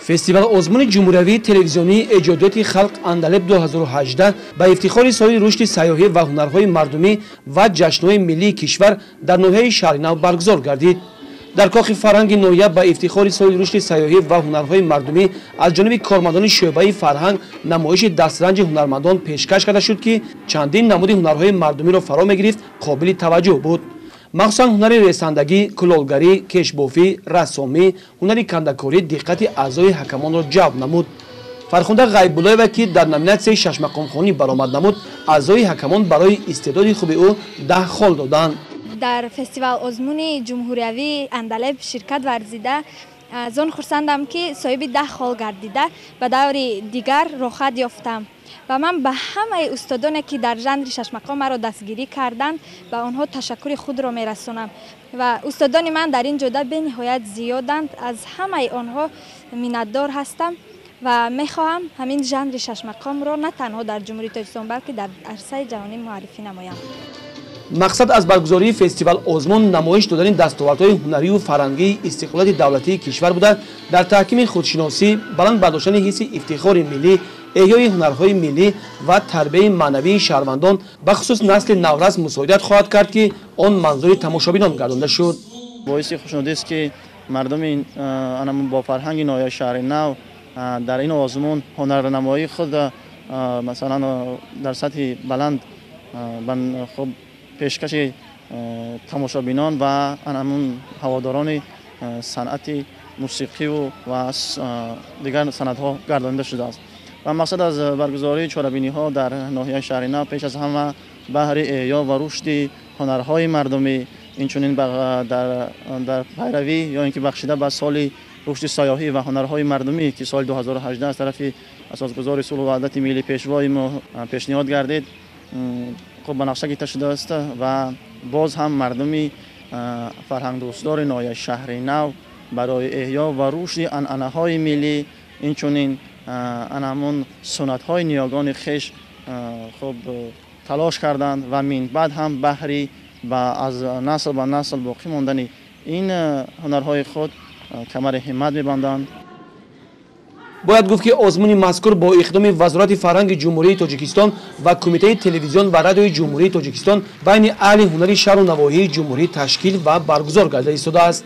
фестивал озмуни ҷумҳуриявии телевизионии эҷодиёти халқ Андалеб 2018 ба ифтихори соли рушди сайёҳӣ ва ҳунарҳои мардумӣ ва ҷашнҳои миллии кишвар дар ноҳияи шаҳри Нав баргузор гардид. дар кохи фарҳанги ноҳия ба ифтихори соли рушди сайёҳӣ ва ҳунарҳои мардумӣ аз ҷониби кормандони шӯъбаи фарҳанг намоиши дастранҷи ҳунармандон пешкаш карда шуд, ки чандин намуди ҳунарҳои мардумиро фаро мегирифт, қобили таваҷҷӯҳ буд. махсусан ҳунари ресандагӣ, кулолгарӣ, кешбофӣ, рассомӣ, ҳунари кандакорӣ диққати аъзои ҳакамонро ҷалб намуд. Фархунда Ғайбуллоева, ки дар номинатсияи Шашмақонхонӣ баромад намуд, аъзои ҳакамон барои истеъдоди хуби ӯ 10 хол доданд. дар фестивал озмуни ҷумҳуриявии Андалеб ширкат варзида аз он хурсандам, ки соҳиби 10 хол гардида ба даври дигар рохат ёфтам ва ман ба ҳамаи устодоне, ки дар жанри шашмақон маро дастгирӣ карданд, ба онҳо ташаккури худро мерасонам ва устодони ман дар ин ҷода бениҳоят зиёданд. Аз ҳамаи онҳо миннатдор ҳастам ва мехоҳам ҳамин жанри шашмақонро на танҳо дар ҷумҳурии Тоҷикистон, балки дар арсаи ҷаҳонӣ муаррифӣ намоям. мақсад аз баргузории фестивал озмун намоиш додани дастовардҳои ҳунарию фарҳангии истиқлолияти давлатии кишвар буда, дар таҳкими худшиносӣ, баланд бардоштани ҳисси ифтихори миллӣ, эҳёи ҳунарҳои миллӣ ва тарбияи маънавии шаҳрвандон бахусус насли наврас мусоидат хоҳад кард, ки он манзури тамошобинон гардонда шуд. боиси хушнудист, ки мардуми бо фарҳанги ноҳияи шаҳри Нав дар ин озмун ҳунарнамоии худ масалан дар сатҳи баланд хуб пешкаши тамошобинон ва анамун ҳаводорони санъати мусиқиву ва дигар санъатҳо гардонида шудааст. ва мақсад аз баргузории чорабиниҳо дар ноҳияи шаҳри Нав пеш аз ҳама баҳри эҳё ва рушди ҳунарҳои мардумӣ, инчунин дар пайравӣ ё ин ки бахшида ба соли рушди сайёҳӣ ва ҳунарҳои мардумӣ, ки соли 2018 аз тарафи асосгузори сулҳу ваҳдати миллӣ пешвои мо пешниҳод гардид, хуб ба нақша гирифта шудааст ва боз ҳам мардуми фарҳангдӯстдори ноҳияи шаҳри Нав барои эҳё ва рушди анъанаҳои миллӣ, инчунин анамун суннатҳои ниёгони хеш хуб талош карданд ва минбаъд ҳам баҳри аз насл ба насл боқӣ мондани ин ҳунарҳои худ камари ҳиммат мебанданд. бояд гуфт, ки озмуни мазкур бо иқдоми Вазорати фарҳанги ҷумҳурии Тоҷикистон ва Кумитаи телевизион ва радиои ҷумҳурии Тоҷикистон байни аҳли ҳунари шаҳру навоҳии ҷумҳурӣ ташкил ва баргузор гардида истодааст.